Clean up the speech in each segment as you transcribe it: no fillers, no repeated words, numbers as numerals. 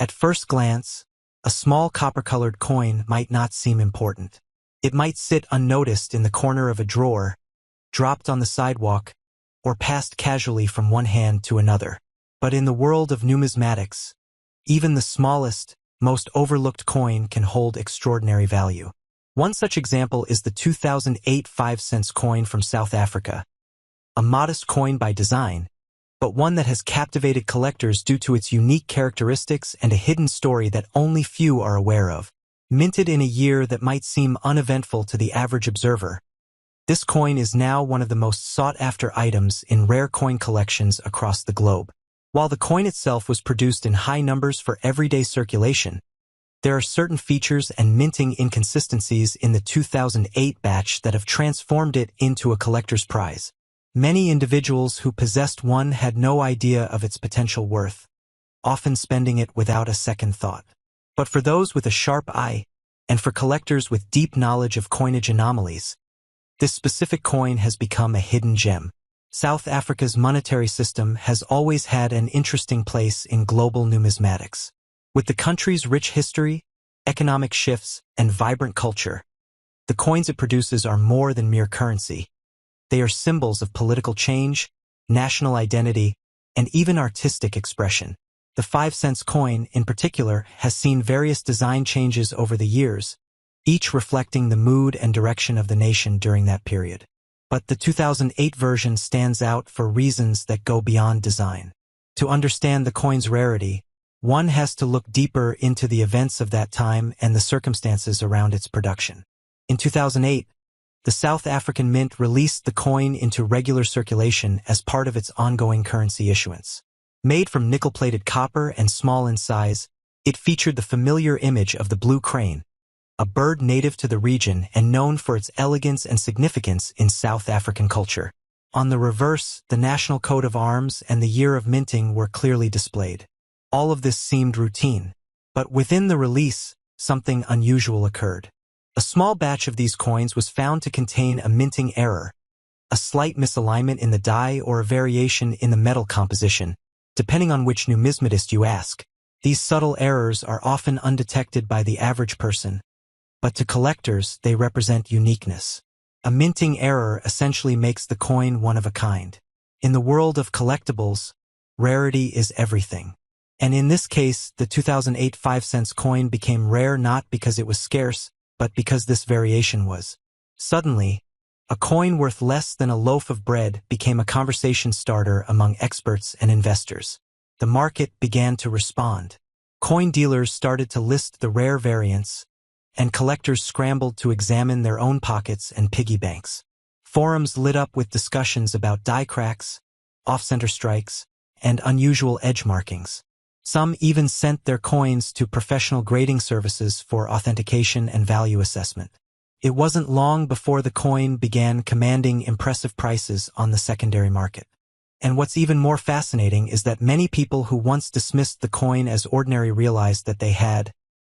At first glance, a small copper-colored coin might not seem important. It might sit unnoticed in the corner of a drawer, dropped on the sidewalk, or passed casually from one hand to another. But in the world of numismatics, even the smallest, most overlooked coin can hold extraordinary value. One such example is the 2008 5-cent coin from South Africa. A modest coin by design, but one that has captivated collectors due to its unique characteristics and a hidden story that only few are aware of. Minted in a year that might seem uneventful to the average observer, this coin is now one of the most sought-after items in rare coin collections across the globe. While the coin itself was produced in high numbers for everyday circulation, there are certain features and minting inconsistencies in the 2008 batch that have transformed it into a collector's prize. Many individuals who possessed one had no idea of its potential worth, often spending it without a second thought. But for those with a sharp eye, and for collectors with deep knowledge of coinage anomalies, this specific coin has become a hidden gem. South Africa's monetary system has always had an interesting place in global numismatics. With the country's rich history, economic shifts, and vibrant culture, the coins it produces are more than mere currency. They are symbols of political change, national identity, and even artistic expression. The 5-cent coin, in particular, has seen various design changes over the years, each reflecting the mood and direction of the nation during that period. But the 2008 version stands out for reasons that go beyond design. To understand the coin's rarity, one has to look deeper into the events of that time and the circumstances around its production. In 2008, the South African Mint released the coin into regular circulation as part of its ongoing currency issuance. Made from nickel-plated copper and small in size, it featured the familiar image of the blue crane, a bird native to the region and known for its elegance and significance in South African culture. On the reverse, the national coat of arms and the year of minting were clearly displayed. All of this seemed routine, but within the release, something unusual occurred. A small batch of these coins was found to contain a minting error, a slight misalignment in the die or a variation in the metal composition, depending on which numismatist you ask. These subtle errors are often undetected by the average person, but to collectors they represent uniqueness. A minting error essentially makes the coin one of a kind. In the world of collectibles, rarity is everything. And in this case, the 2008 5-cent coin became rare not because it was scarce, but because this variation was. Suddenly, a coin worth less than a loaf of bread became a conversation starter among experts and investors. The market began to respond. Coin dealers started to list the rare variants, and collectors scrambled to examine their own pockets and piggy banks. Forums lit up with discussions about die cracks, off-center strikes, and unusual edge markings. Some even sent their coins to professional grading services for authentication and value assessment. It wasn't long before the coin began commanding impressive prices on the secondary market. And what's even more fascinating is that many people who once dismissed the coin as ordinary realized that they had,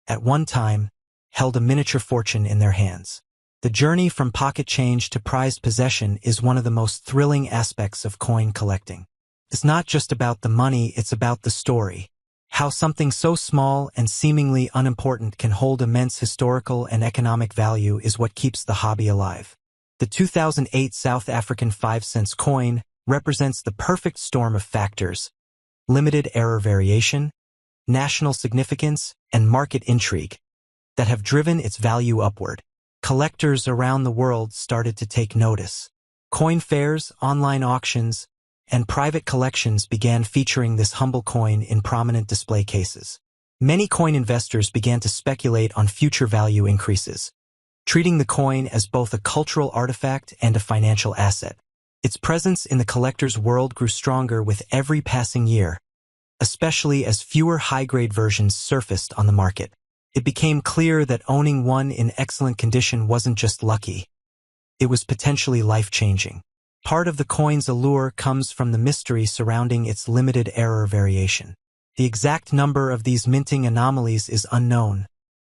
at one time, held a miniature fortune in their hands. The journey from pocket change to prized possession is one of the most thrilling aspects of coin collecting. It's not just about the money, it's about the story. How something so small and seemingly unimportant can hold immense historical and economic value is what keeps the hobby alive. The 2008 South African 5-cent coin represents the perfect storm of factors: limited error variation, national significance, and market intrigue that have driven its value upward. Collectors around the world started to take notice. Coin fairs, online auctions, and private collections began featuring this humble coin in prominent display cases. Many coin investors began to speculate on future value increases, treating the coin as both a cultural artifact and a financial asset. Its presence in the collector's world grew stronger with every passing year, especially as fewer high-grade versions surfaced on the market. It became clear that owning one in excellent condition wasn't just lucky. It was potentially life-changing. Part of the coin's allure comes from the mystery surrounding its limited error variation. The exact number of these minting anomalies is unknown,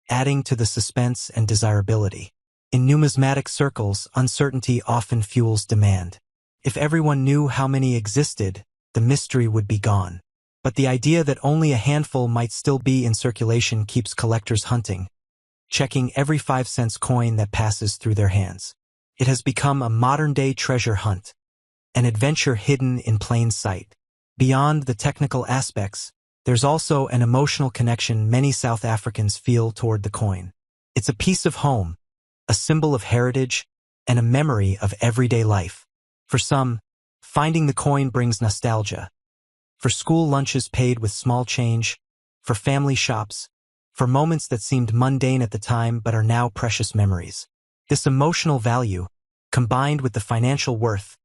adding to the suspense and desirability. In numismatic circles, uncertainty often fuels demand. If everyone knew how many existed, the mystery would be gone. But the idea that only a handful might still be in circulation keeps collectors hunting, checking every 5-cent coin that passes through their hands. It has become a modern-day treasure hunt, an adventure hidden in plain sight. Beyond the technical aspects, there's also an emotional connection many South Africans feel toward the coin. It's a piece of home, a symbol of heritage, and a memory of everyday life. For some, finding the coin brings nostalgia. For school lunches paid with small change, for family shops, for moments that seemed mundane at the time but are now precious memories. This emotional value, combined with the financial worth,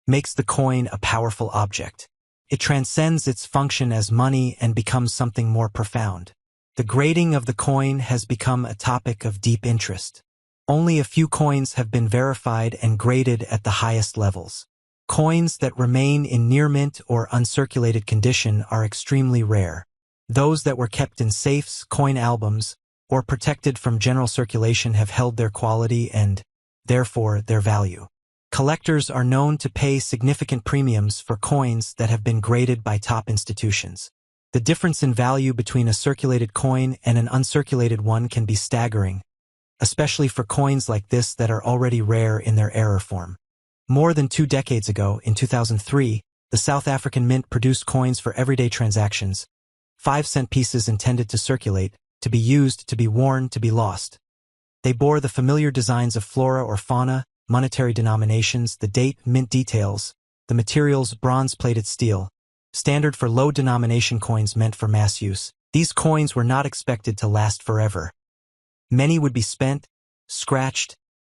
makes the coin a powerful object. It transcends its function as money and becomes something more profound. The grading of the coin has become a topic of deep interest. Only a few coins have been verified and graded at the highest levels. Coins that remain in near mint or uncirculated condition are extremely rare. Those that were kept in safes, coin albums, or protected from general circulation have held their quality and, therefore, their value. Collectors are known to pay significant premiums for coins that have been graded by top institutions. The difference in value between a circulated coin and an uncirculated one can be staggering, especially for coins like this that are already rare in their error form. More than 2 decades ago, in 2003, the South African Mint produced coins for everyday transactions, 5-cent pieces intended to circulate, to be used, to be worn, to be lost. They bore the familiar designs of flora or fauna, monetary denominations, the date, mint details, the materials bronze-plated steel, standard for low-denomination coins meant for mass use. These coins were not expected to last forever. Many would be spent, scratched,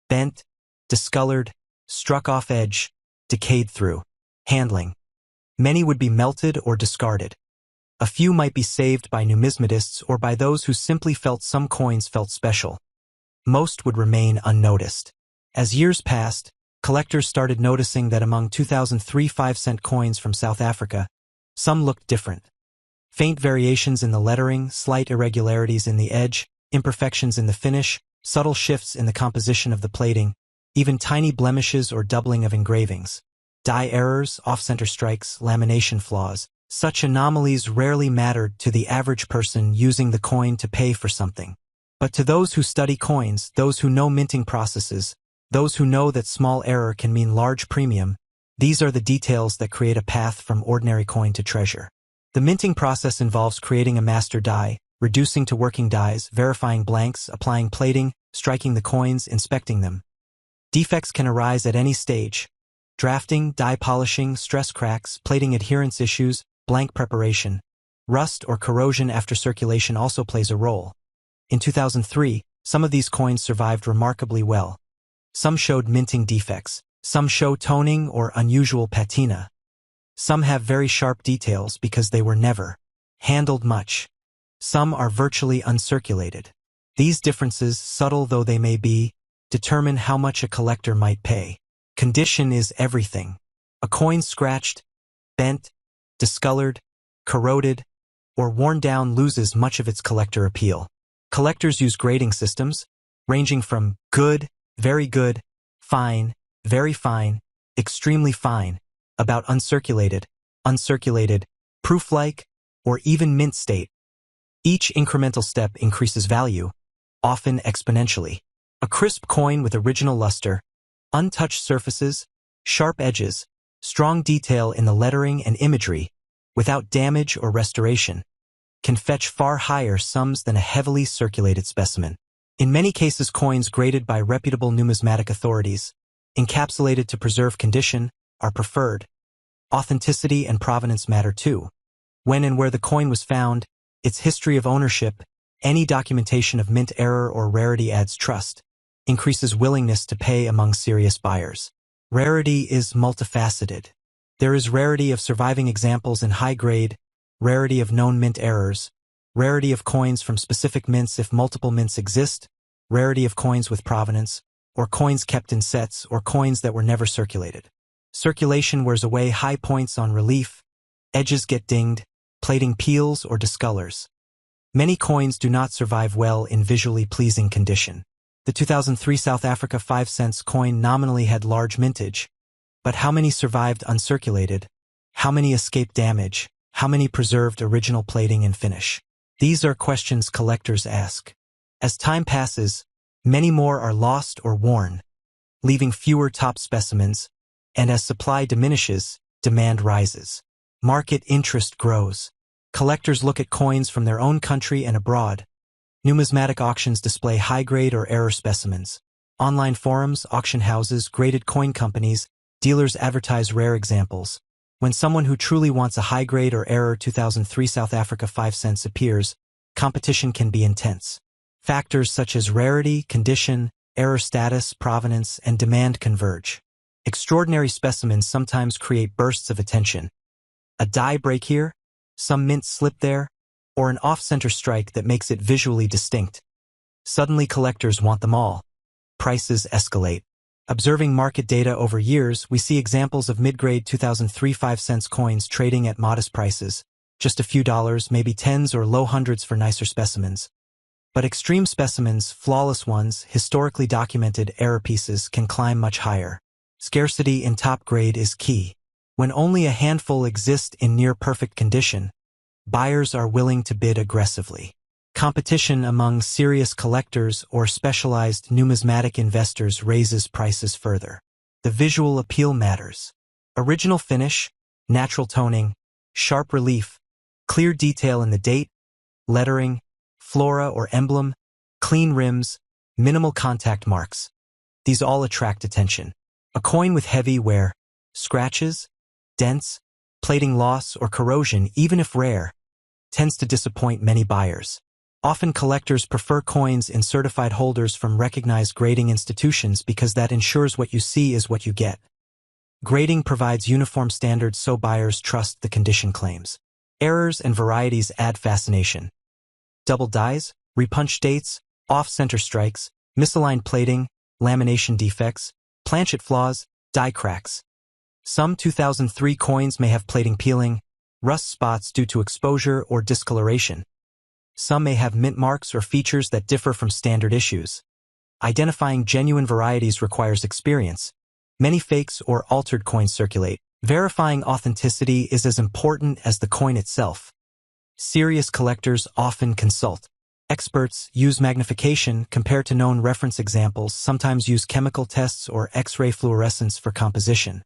bent, discolored, struck off edge, decayed through handling. Many would be melted or discarded. A few might be saved by numismatists or by those who simply felt some coins felt special. Most would remain unnoticed. As years passed, collectors started noticing that among 2003 5-cent coins from South Africa, some looked different. Faint variations in the lettering, slight irregularities in the edge, imperfections in the finish, subtle shifts in the composition of the plating, even tiny blemishes or doubling of engravings. Die errors, off-center strikes, lamination flaws. Such anomalies rarely mattered to the average person using the coin to pay for something. But to those who study coins, those who know minting processes, those who know that small error can mean large premium, these are the details that create a path from ordinary coin to treasure. The minting process involves creating a master die, reducing to working dies, verifying blanks, applying plating, striking the coins, inspecting them. Defects can arise at any stage. Drafting, die polishing, stress cracks, plating adherence issues, blank preparation. Rust or corrosion after circulation also plays a role. In 2003, some of these coins survived remarkably well. Some showed minting defects. Some show toning or unusual patina. Some have very sharp details because they were never handled much. Some are virtually uncirculated. These differences, subtle though they may be, determine how much a collector might pay. Condition is everything. A coin scratched, bent, discolored, corroded, or worn down loses much of its collector appeal. Collectors use grading systems, ranging from good, very good, fine, very fine, extremely fine, about uncirculated, proof-like, or even mint state. Each incremental step increases value, often exponentially. A crisp coin with original luster, untouched surfaces, sharp edges, strong detail in the lettering and imagery, without damage or restoration, can fetch far higher sums than a heavily circulated specimen. In many cases, coins graded by reputable numismatic authorities, encapsulated to preserve condition, are preferred. Authenticity and provenance matter too. When and where the coin was found, its history of ownership, any documentation of mint error or rarity adds trust, increases willingness to pay among serious buyers. Rarity is multifaceted. There is rarity of surviving examples in high grade, rarity of known mint errors, rarity of coins from specific mints if multiple mints exist, rarity of coins with provenance, or coins kept in sets or coins that were never circulated. Circulation wears away high points on relief, edges get dinged, plating peels or discolors. Many coins do not survive well in visually pleasing condition. The 2003 South Africa 5-cent coin nominally had large mintage, but how many survived uncirculated? How many escaped damage? How many preserved original plating and finish? These are questions collectors ask. As time passes, many more are lost or worn, leaving fewer top specimens, and as supply diminishes, demand rises. Market interest grows. Collectors look at coins from their own country and abroad. Numismatic auctions display high-grade or error specimens. Online forums, auction houses, graded coin companies, dealers advertise rare examples. When someone who truly wants a high-grade or error 2003 South Africa 5 cents appears, competition can be intense. Factors such as rarity, condition, error status, provenance, and demand converge. Extraordinary specimens sometimes create bursts of attention. A die break here, some mint slip there, or an off-center strike that makes it visually distinct. Suddenly collectors want them all. Prices escalate. Observing market data over years, we see examples of mid-grade 2003 5-cent coins trading at modest prices, just a few dollars, maybe tens or low hundreds for nicer specimens. But extreme specimens, flawless ones, historically documented error pieces can climb much higher. Scarcity in top grade is key. When only a handful exist in near-perfect condition, buyers are willing to bid aggressively. Competition among serious collectors or specialized numismatic investors raises prices further. The visual appeal matters. Original finish, natural toning, sharp relief, clear detail in the date, lettering, flora or emblem, clean rims, minimal contact marks. These all attract attention. A coin with heavy wear, scratches, dents, plating loss, or corrosion, even if rare, tends to disappoint many buyers. Often collectors prefer coins in certified holders from recognized grading institutions because that ensures what you see is what you get. Grading provides uniform standards so buyers trust the condition claims. Errors and varieties add fascination. Double dies, repunch dates, off-center strikes, misaligned plating, lamination defects, planchet flaws, die cracks. Some 2003 coins may have plating peeling, rust spots due to exposure or discoloration. Some may have mint marks or features that differ from standard issues. Identifying genuine varieties requires experience. Many fakes or altered coins circulate. Verifying authenticity is as important as the coin itself. Serious collectors often consult experts, use magnification, compare to known reference examples, sometimes use chemical tests or X-ray fluorescence for composition.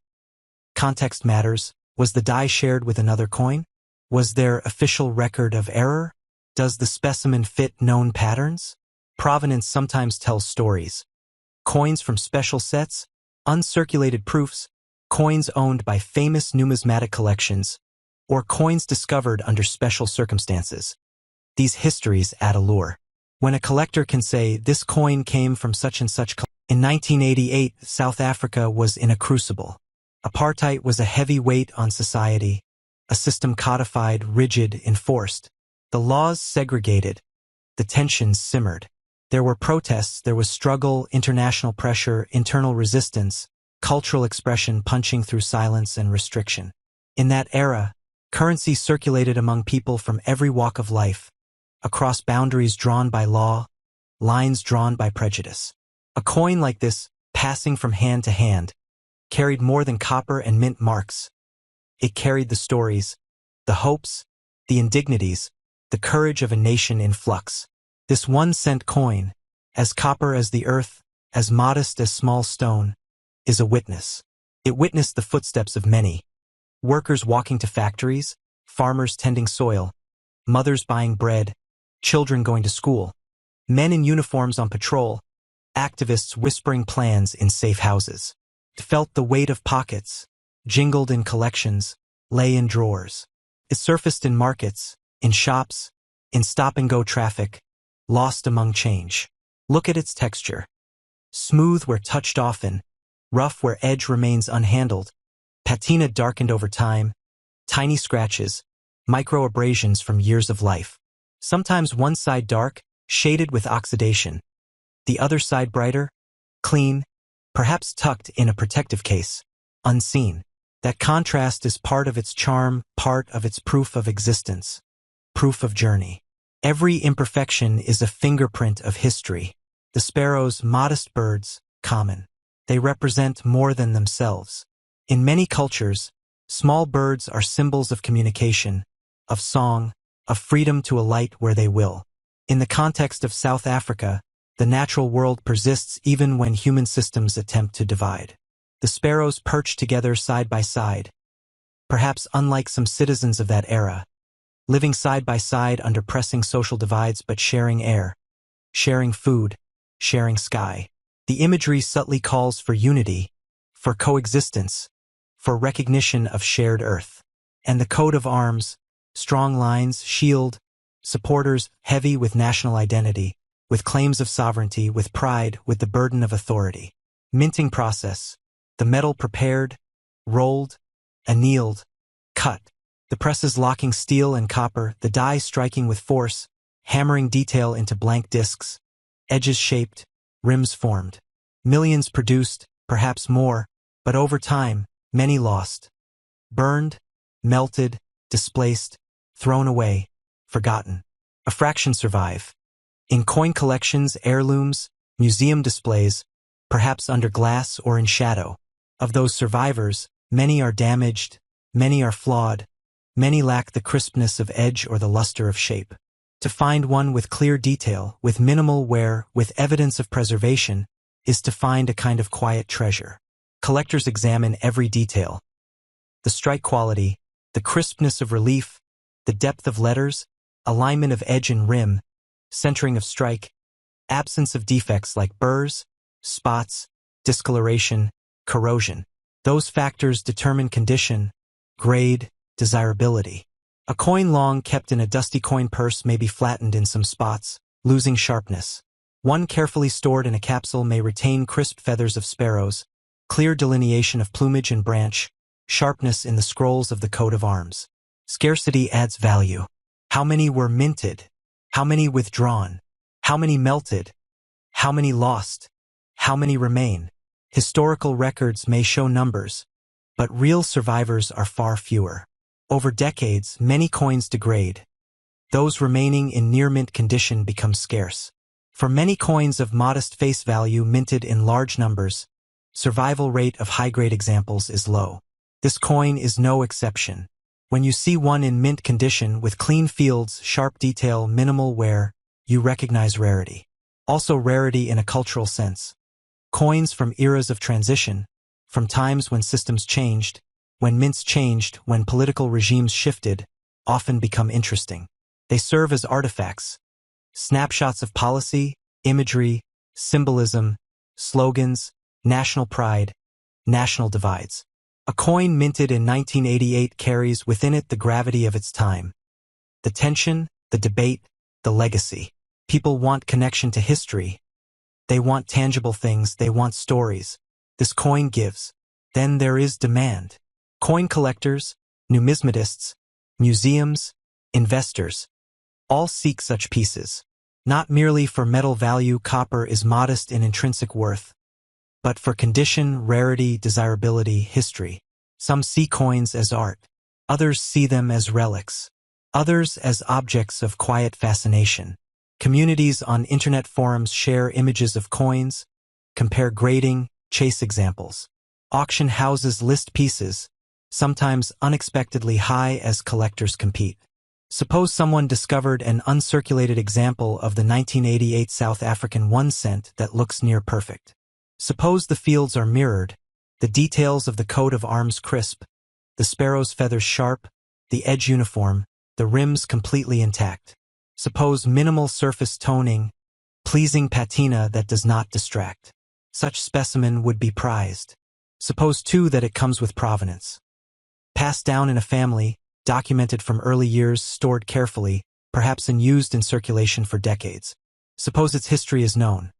Context matters. Was the die shared with another coin? Was there official record of error? Does the specimen fit known patterns? Provenance sometimes tells stories. Coins from special sets, uncirculated proofs, coins owned by famous numismatic collections, or coins discovered under special circumstances. These histories add allure. When a collector can say, this coin came from such and such. In 1988, South Africa was in a crucible. Apartheid was a heavy weight on society, a system codified, rigid, enforced. The laws segregated. The tensions simmered. There were protests, there was struggle, international pressure, internal resistance, cultural expression punching through silence and restriction. In that era, currency circulated among people from every walk of life, across boundaries drawn by law, lines drawn by prejudice. A coin like this, passing from hand to hand, carried more than copper and mint marks. It carried the stories, the hopes, the indignities, the courage of a nation in flux. This 1-cent coin, as copper as the earth, as modest as small stone, is a witness. It witnessed the footsteps of many. Workers walking to factories, farmers tending soil, mothers buying bread, children going to school, men in uniforms on patrol, activists whispering plans in safe houses. It felt the weight of pockets, jingled in collections, lay in drawers. It surfaced in markets, in shops, in stop-and-go traffic, lost among change. Look at its texture. Smooth where touched often, rough where edge remains unhandled, patina darkened over time, tiny scratches, micro-abrasions from years of life. Sometimes one side dark, shaded with oxidation. The other side brighter, clean, perhaps tucked in a protective case, unseen. That contrast is part of its charm, part of its proof of existence. Proof of journey. Every imperfection is a fingerprint of history. The sparrows, modest birds, common. They represent more than themselves. In many cultures, small birds are symbols of communication, of song, of freedom to alight where they will. In the context of South Africa, the natural world persists even when human systems attempt to divide. The sparrows perch together side by side, perhaps unlike some citizens of that era, living side by side under pressing social divides but sharing air, sharing food, sharing sky. The imagery subtly calls for unity, for coexistence, for recognition of shared earth. And the coat of arms, strong lines, shield, supporters heavy with national identity, with claims of sovereignty, with pride, with the burden of authority. Minting process, the metal prepared, rolled, annealed, cut. The presses locking steel and copper, the die striking with force, hammering detail into blank discs, edges shaped, rims formed. Millions produced, perhaps more, but over time, many lost. Burned, melted, displaced, thrown away, forgotten. A fraction survive. In coin collections, heirlooms, museum displays, perhaps under glass or in shadow. Of those survivors, many are damaged, many are flawed, many lack the crispness of edge or the luster of shape. To find one with clear detail, with minimal wear, with evidence of preservation, is to find a kind of quiet treasure. Collectors examine every detail. The strike quality, the crispness of relief, the depth of letters, alignment of edge and rim, centering of strike, absence of defects like burrs, spots, discoloration, corrosion. Those factors determine condition, grade, desirability. A coin long kept in a dusty coin purse may be flattened in some spots, losing sharpness. One carefully stored in a capsule may retain crisp feathers of sparrows, clear delineation of plumage and branch, sharpness in the scrolls of the coat of arms. Scarcity adds value. How many were minted? How many withdrawn? How many melted? How many lost? How many remain? Historical records may show numbers, but real survivors are far fewer. Over decades, many coins degrade. Those remaining in near-mint condition become scarce. For many coins of modest face value minted in large numbers, survival rate of high-grade examples is low. This coin is no exception. When you see one in mint condition with clean fields, sharp detail, minimal wear, you recognize rarity. Also rarity in a cultural sense. Coins from eras of transition, from times when systems changed, when mints changed, when political regimes shifted, often become interesting. They serve as artifacts, snapshots of policy, imagery, symbolism, slogans, national pride, national divides. A coin minted in 1988 carries within it the gravity of its time. The tension, the debate, the legacy. People want connection to history. They want tangible things, they want stories. This coin gives. Then there is demand. Coin collectors, numismatists, museums, investors, all seek such pieces. Not merely for metal value, copper is modest in intrinsic worth, but for condition, rarity, desirability, history. Some see coins as art. Others see them as relics. Others as objects of quiet fascination. Communities on internet forums share images of coins, compare grading, chase examples. Auction houses list pieces, sometimes unexpectedly high as collectors compete. Suppose someone discovered an uncirculated example of the 1988 South African 1 cent that looks near perfect. Suppose the fields are mirrored, the details of the coat of arms crisp, the sparrow's feathers sharp, the edge uniform, the rims completely intact. Suppose minimal surface toning, pleasing patina that does not distract. Such specimen would be prized. Suppose too that it comes with provenance. Passed down in a family, documented from early years, stored carefully, perhaps used in circulation for decades. Suppose its history is known.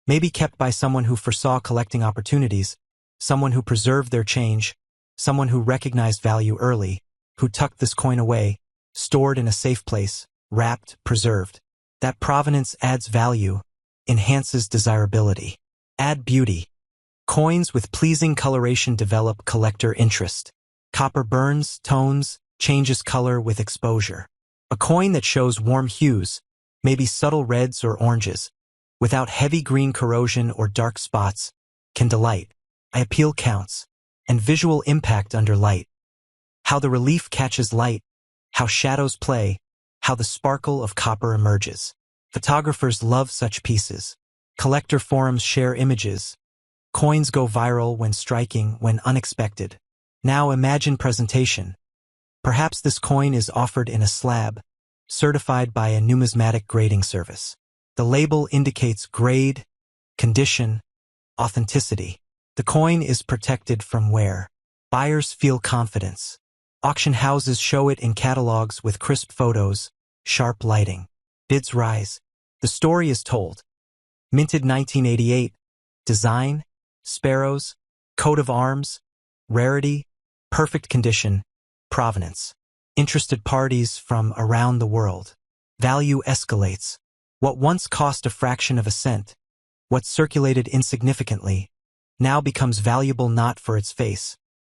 Maybe kept by someone who foresaw collecting opportunities, someone who preserved their change, someone who recognized value early, who tucked this coin away, stored in a safe place, wrapped, preserved. That provenance adds value, enhances desirability. Add beauty. Coins with pleasing coloration develop collector interest. Copper burns, tones, changes color with exposure. A coin that shows warm hues, maybe subtle reds or oranges, without heavy green corrosion or dark spots, can delight. Eye appeal counts, and visual impact under light. How the relief catches light, how shadows play, how the sparkle of copper emerges. Photographers love such pieces. Collector forums share images. Coins go viral when striking, when unexpected. Now imagine presentation. Perhaps this coin is offered in a slab, certified by a numismatic grading service. The label indicates grade, condition, authenticity. The coin is protected from wear. Buyers feel confidence. Auction houses show it in catalogs with crisp photos, sharp lighting. Bids rise. The story is told. Minted 1988. Design, sparrows, coat of arms, rarity, perfect condition, provenance. Interested parties from around the world. Value escalates. What once cost a fraction of a cent, what circulated insignificantly, now becomes valuable not for its face,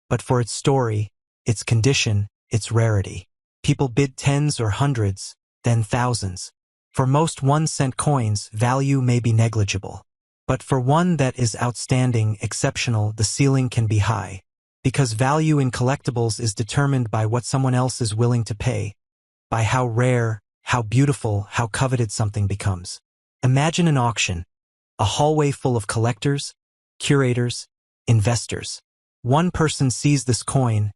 but for its story, its condition, its rarity. People bid tens or hundreds, then thousands. For most 1-cent coins, value may be negligible. But for one that is outstanding, exceptional, the ceiling can be high. Because value in collectibles is determined by what someone else is willing to pay, by how rare, how beautiful, how coveted something becomes. Imagine an auction, a hallway full of collectors, curators, investors. One person sees this coin,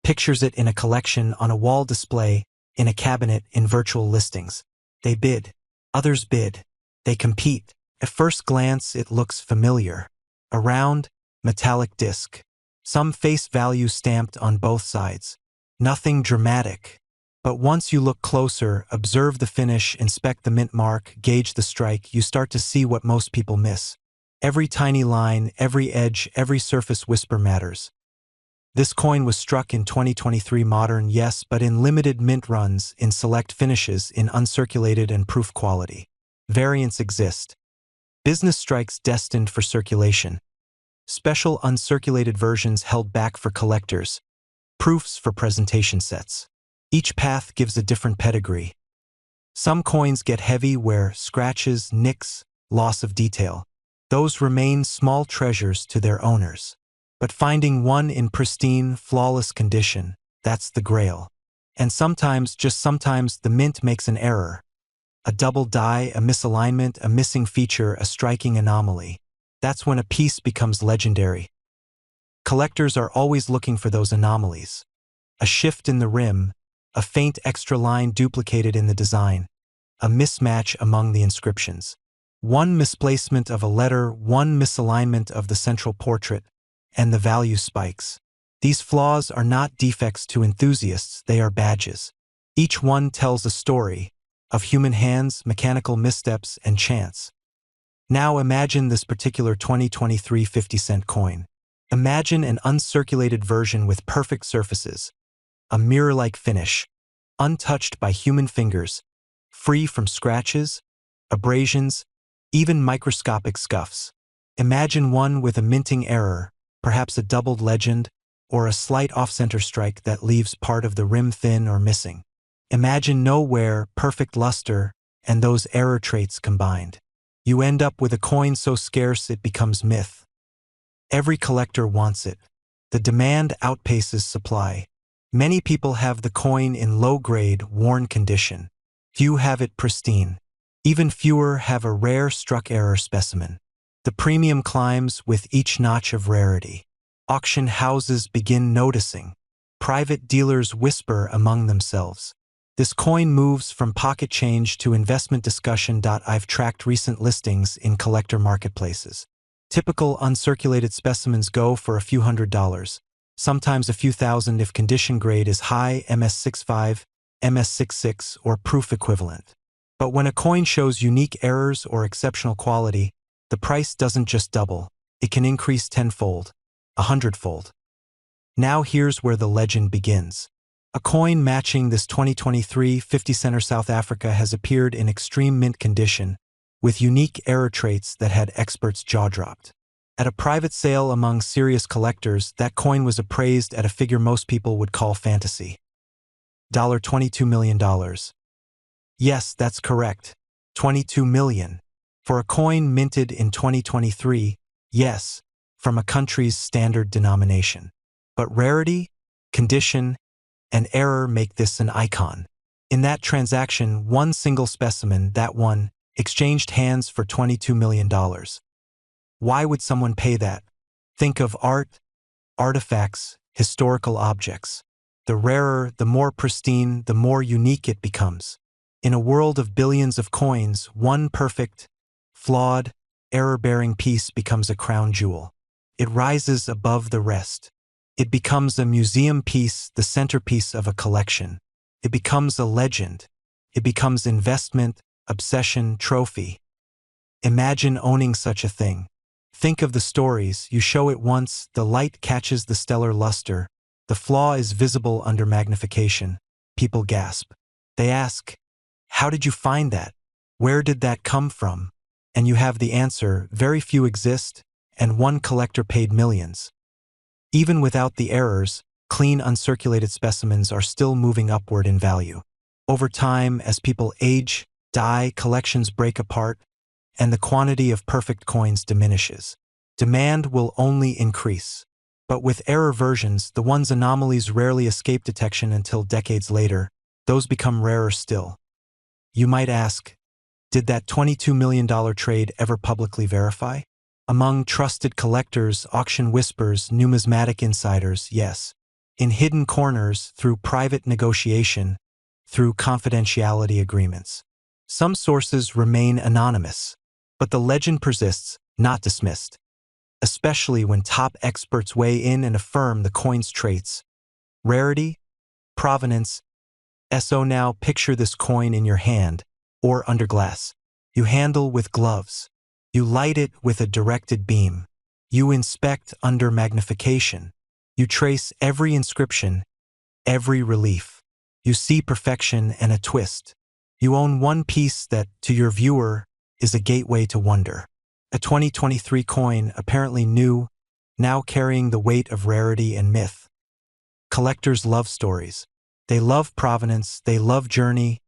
pictures it in a collection, on a wall display, in a cabinet, in virtual listings. They bid. Others bid. They compete. At first glance, it looks familiar. A round, metallic disc. Some face value stamped on both sides. Nothing dramatic. But once you look closer, observe the finish, inspect the mint mark, gauge the strike, you start to see what most people miss. Every tiny line, every edge, every surface whisper matters. This coin was struck in 2023 modern, yes, but in limited mint runs, in select finishes, in uncirculated and proof quality. Variants exist. Business strikes destined for circulation. Special uncirculated versions held back for collectors. Proofs for presentation sets. Each path gives a different pedigree. Some coins get heavy where scratches, nicks, loss of detail. Those remain small treasures to their owners. But finding one in pristine, flawless condition, that's the grail. And sometimes, just sometimes, the mint makes an error. A double die, a misalignment, a missing feature, a striking anomaly. That's when a piece becomes legendary. Collectors are always looking for those anomalies. A shift in the rim, a faint extra line duplicated in the design, a mismatch among the inscriptions. One misplacement of a letter, one misalignment of the central portrait, and the value spikes. These flaws are not defects to enthusiasts, they are badges. Each one tells a story of human hands, mechanical missteps, and chance. Now imagine this particular 2023 50-cent coin. Imagine an uncirculated version with perfect surfaces, a mirror-like finish, untouched by human fingers, free from scratches, abrasions, even microscopic scuffs. Imagine one with a minting error, perhaps a doubled legend, or a slight off-center strike that leaves part of the rim thin or missing. Imagine no wear, perfect luster, and those error traits combined. You end up with a coin so scarce it becomes myth. Every collector wants it. The demand outpaces supply. Many people have the coin in low-grade, worn condition. Few have it pristine. Even fewer have a rare struck error specimen. The premium climbs with each notch of rarity. Auction houses begin noticing. Private dealers whisper among themselves. This coin moves from pocket change to investment discussion. I've tracked recent listings in collector marketplaces. Typical uncirculated specimens go for a few $100s, sometimes a few thousand if condition grade is high, MS65, MS66, or proof equivalent. But when a coin shows unique errors or exceptional quality, the price doesn't just double, it can increase tenfold, 100-fold. Now here's where the legend begins. A coin matching this 2023 50-center South Africa has appeared in extreme mint condition, with unique error traits that had experts' jaw dropped. At a private sale among serious collectors, that coin was appraised at a figure most people would call fantasy. $22 million. Yes, that's correct. $22 million. For a coin minted in 2023, yes, from a country's standard denomination. But rarity, condition, and error make this an icon. In that transaction, one single specimen, that one, exchanged hands for $22 million. Why would someone pay that? Think of art, artifacts, historical objects. The rarer, the more pristine, the more unique it becomes. In a world of billions of coins, one perfect, flawed, error-bearing piece becomes a crown jewel. It rises above the rest. It becomes a museum piece, the centerpiece of a collection. It becomes a legend. It becomes investment, obsession, trophy. Imagine owning such a thing. Think of the stories. You show it once, the light catches the stellar luster. The flaw is visible under magnification. People gasp. They ask, "How did you find that? Where did that come from?" And you have the answer: very few exist, and one collector paid millions. Even without the errors, clean uncirculated specimens are still moving upward in value. Over time, as people age, die, collections break apart, and the quantity of perfect coins diminishes. Demand will only increase. But with error versions, the one's anomalies rarely escape detection until decades later. Those become rarer still. You might ask, did that $22 million trade ever publicly verify? Among trusted collectors, auction whispers, numismatic insiders, yes. In hidden corners, through private negotiation, through confidentiality agreements. Some sources remain anonymous, but the legend persists, not dismissed. Especially when top experts weigh in and affirm the coin's traits. Rarity, provenance. So now picture this coin in your hand, or under glass. You handle with gloves. You light it with a directed beam. You inspect under magnification. You trace every inscription, every relief. You see perfection and a twist. You own one piece that, to your viewer, is a gateway to wonder. A 2023 coin, apparently new, now carrying the weight of rarity and myth. Collectors love stories. They love provenance, they love journey,